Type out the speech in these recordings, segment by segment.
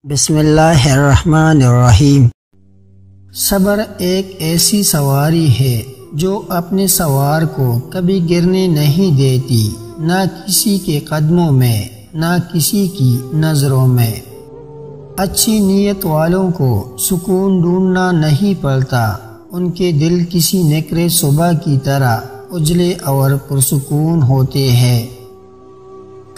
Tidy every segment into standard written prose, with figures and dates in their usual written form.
بسم اللہ الرحمن الرحیم۔ صبر ایک ایسی سواری ہے جو اپنے سوار کو کبھی گرنے نہیں دیتی، نہ کسی کے قدموں میں نہ کسی کی نظروں میں۔ اچھی نیت والوں کو سکون ڈھونڈنا نہیں پڑتا، ان کے دل کسی نکرے صبح کی طرح اجلے اور پرسکون ہوتے ہیں۔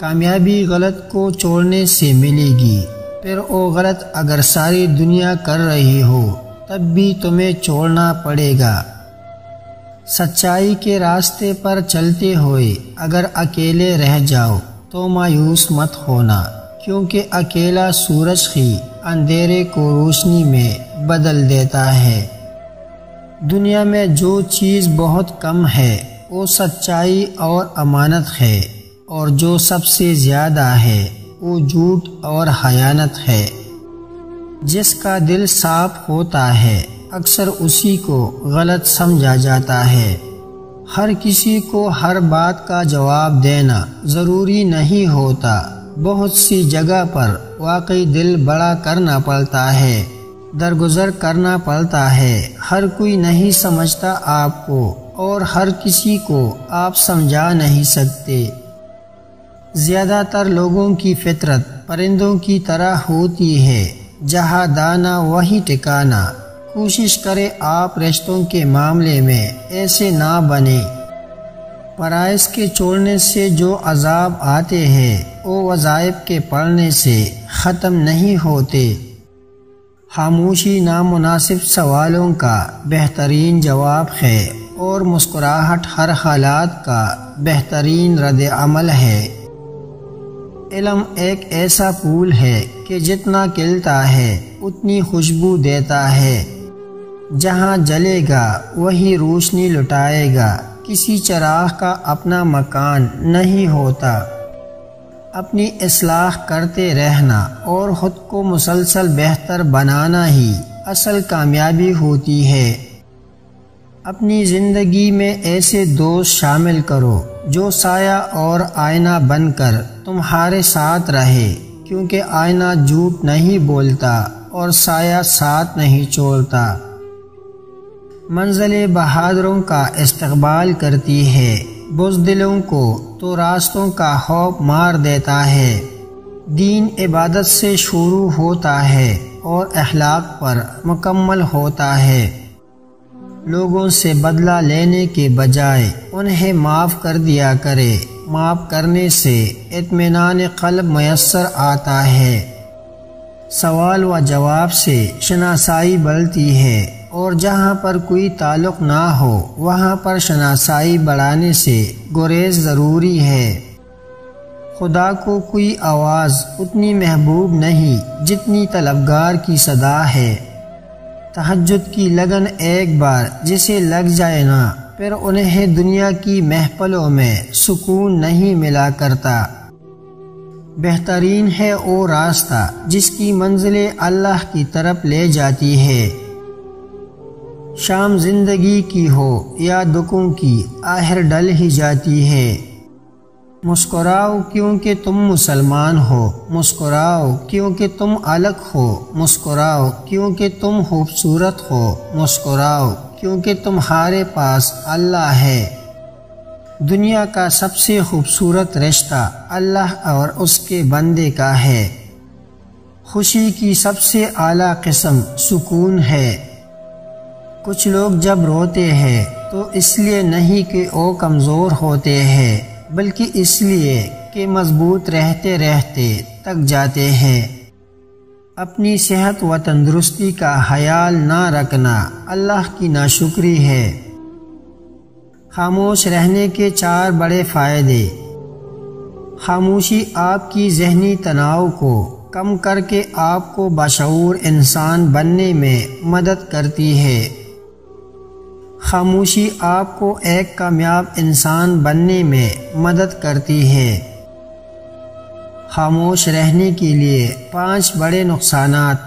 کامیابی غلط کو چھوڑنے سے ملے گی، پھر وہ غلط اگر ساری دنیا کر رہی ہو تب بھی تمہیں چھوڑنا پڑے گا۔ سچائی کے راستے پر چلتے ہوئے اگر اکیلے رہ جاؤ تو مایوس مت ہونا، کیونکہ اکیلا سورج ہی اندھیرے کو روشنی میں بدل دیتا ہے۔ دنیا میں جو چیز بہت کم ہے وہ سچائی اور امانت ہے، اور جو سب سے زیادہ ہے وہ جھوٹ اور خیانت ہے۔ جس کا دل صاف ہوتا ہے اکثر اسی کو غلط سمجھا جاتا ہے۔ ہر کسی کو ہر بات کا جواب دینا ضروری نہیں ہوتا، بہت سی جگہ پر واقعی دل بڑا کرنا پڑتا ہے، درگزر کرنا پڑتا ہے۔ ہر کوئی نہیں سمجھتا آپ کو، اور ہر کسی کو آپ سمجھا نہیں سکتے۔ زیادہ تر لوگوں کی فطرت پرندوں کی طرح ہوتی ہے، جہاں دانا وہی ٹھکانا۔ کوشش کرے آپ رشتوں کے معاملے میں ایسے نہ بنے۔ فرائض کے چھوڑنے سے جو عذاب آتے ہیں وہ وظائف کے پڑھنے سے ختم نہیں ہوتے۔ خاموشی نامناسب سوالوں کا بہترین جواب ہے، اور مسکراہٹ ہر حالات کا بہترین رد عمل ہے۔ علم ایک ایسا پھول ہے کہ جتنا کھلتا ہے اتنی خوشبو دیتا ہے۔ جہاں جلے گا وہی روشنی لٹائے گا، کسی چراغ کا اپنا مکان نہیں ہوتا۔ اپنی اصلاح کرتے رہنا اور خود کو مسلسل بہتر بنانا ہی اصل کامیابی ہوتی ہے۔ اپنی زندگی میں ایسے دوست شامل کرو جو سایہ اور آئینہ بن کر تمہارے ساتھ رہے، کیونکہ آئینہ جھوٹ نہیں بولتا اور سایہ ساتھ نہیں چھوڑتا۔ منزل بہادروں کا استقبال کرتی ہے، بزدلوں کو تو راستوں کا خوف مار دیتا ہے۔ دین عبادت سے شروع ہوتا ہے اور اخلاق پر مکمل ہوتا ہے۔ لوگوں سے بدلہ لینے کے بجائے انہیں معاف کر دیا کرے، معاف کرنے سے اطمینان قلب میسر آتا ہے۔ سوال و جواب سے شناسائی بڑھتی ہے، اور جہاں پر کوئی تعلق نہ ہو وہاں پر شناسائی بڑھانے سے گریز ضروری ہے۔ خدا کو کوئی آواز اتنی محبوب نہیں جتنی طلبگار کی صدا ہے۔ تہجد کی لگن ایک بار جسے لگ جائے نا، پھر انہیں دنیا کی محفلوں میں سکون نہیں ملا کرتا۔ بہترین ہے وہ راستہ جس کی منزل اللہ کی طرف لے جاتی ہے۔ شام زندگی کی ہو یا دکھوں کی، آخر ڈل ہی جاتی ہے۔ مسکراؤ کیونکہ تم مسلمان ہو، مسکراؤ کیونکہ تم الگ ہو، مسکراؤ کیونکہ تم خوبصورت ہو، مسکراؤ کیونکہ تمہارے پاس اللہ ہے۔ دنیا کا سب سے خوبصورت رشتہ اللہ اور اس کے بندے کا ہے۔ خوشی کی سب سے اعلیٰ قسم سکون ہے۔ کچھ لوگ جب روتے ہیں تو اس لیے نہیں کہ وہ کمزور ہوتے ہیں، بلکہ اس لیے کہ مضبوط رہتے رہتے تک جاتے ہیں۔ اپنی صحت و تندرستی کا خیال نہ رکھنا اللہ کی ناشکری ہے۔ خاموش رہنے کے 4 بڑے فائدے۔ خاموشی آپ کی ذہنی تناؤ کو کم کر کے آپ کو باشعور انسان بننے میں مدد کرتی ہے۔ خاموشی آپ کو ایک کامیاب انسان بننے میں مدد کرتی ہے۔ خاموش رہنے کے لیے 5 بڑے نقصانات۔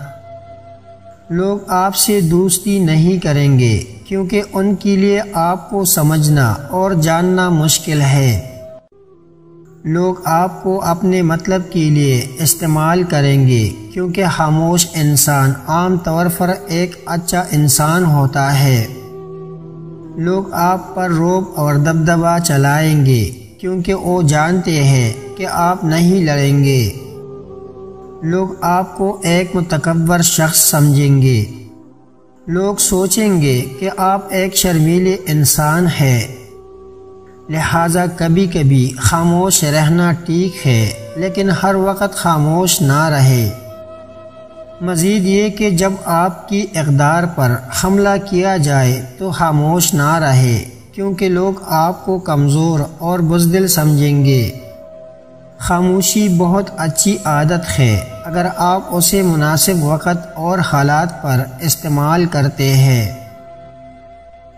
لوگ آپ سے دوستی نہیں کریں گے کیونکہ ان کے لیے آپ کو سمجھنا اور جاننا مشکل ہے۔ لوگ آپ کو اپنے مطلب کے لیے استعمال کریں گے، کیونکہ خاموش انسان عام طور پر ایک اچھا انسان ہوتا ہے۔ لوگ آپ پر رعب اور دبدبہ چلائیں گے، کیونکہ وہ جانتے ہیں کہ آپ نہیں لڑیں گے۔ لوگ آپ کو ایک متکبر شخص سمجھیں گے۔ لوگ سوچیں گے کہ آپ ایک شرمیلے انسان ہیں، لہٰذا کبھی کبھی خاموش رہنا ٹھیک ہے، لیکن ہر وقت خاموش نہ رہے۔ مزید یہ کہ جب آپ کی اقدار پر حملہ کیا جائے تو خاموش نہ رہے، کیونکہ لوگ آپ کو کمزور اور بزدل سمجھیں گے۔ خاموشی بہت اچھی عادت ہے اگر آپ اسے مناسب وقت اور حالات پر استعمال کرتے ہیں۔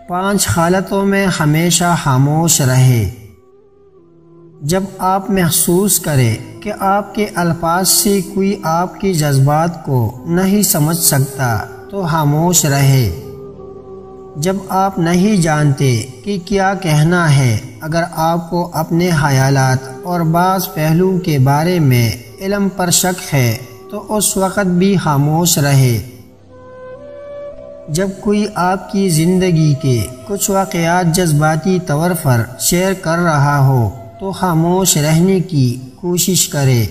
5 حالتوں میں ہمیشہ خاموش رہے۔ جب آپ محسوس کریں کہ آپ کے الفاظ سے کوئی آپ کے جذبات کو نہیں سمجھ سکتا تو خاموش رہے۔ جب آپ نہیں جانتے کہ کیا کہنا ہے، اگر آپ کو اپنے خیالات اور بعض پہلوؤں کے بارے میں علم پر شک ہے تو اس وقت بھی خاموش رہے۔ جب کوئی آپ کی زندگی کے کچھ واقعات جذباتی طور پر شیئر کر رہا ہو تو خاموش رہنے کی کوشش کرے۔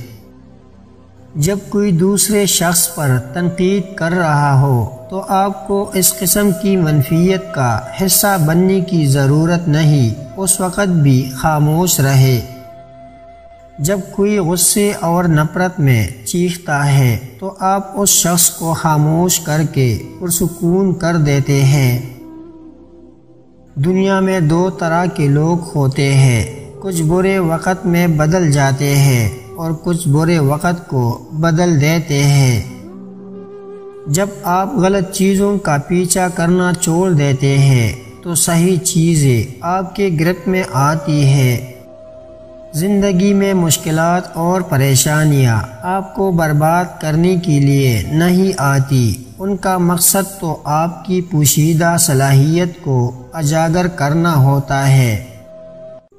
جب کوئی دوسرے شخص پر تنقید کر رہا ہو تو آپ کو اس قسم کی منفیت کا حصہ بننے کی ضرورت نہیں، اس وقت بھی خاموش رہے۔ جب کوئی غصے اور نفرت میں چیختا ہے تو آپ اس شخص کو خاموش کر کے پرسکون کر دیتے ہیں۔ دنیا میں 2 طرح کے لوگ ہوتے ہیں، کچھ برے وقت میں بدل جاتے ہیں اور کچھ برے وقت کو بدل دیتے ہیں۔ جب آپ غلط چیزوں کا پیچھا کرنا چھوڑ دیتے ہیں تو صحیح چیزیں آپ کے گرفت میں آتی ہیں۔ زندگی میں مشکلات اور پریشانیاں آپ کو برباد کرنے کے لیے نہیں آتی، ان کا مقصد تو آپ کی پوشیدہ صلاحیت کو اجاگر کرنا ہوتا ہے۔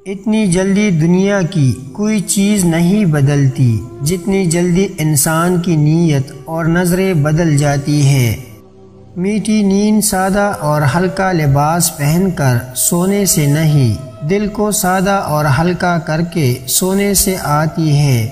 اتنی جلدی دنیا کی کوئی چیز نہیں بدلتی جتنی جلدی انسان کی نیت اور نظریں بدل جاتی ہے۔ میٹھی نیند سادہ اور ہلکا لباس پہن کر سونے سے نہیں، دل کو سادہ اور ہلکا کر کے سونے سے آتی ہے۔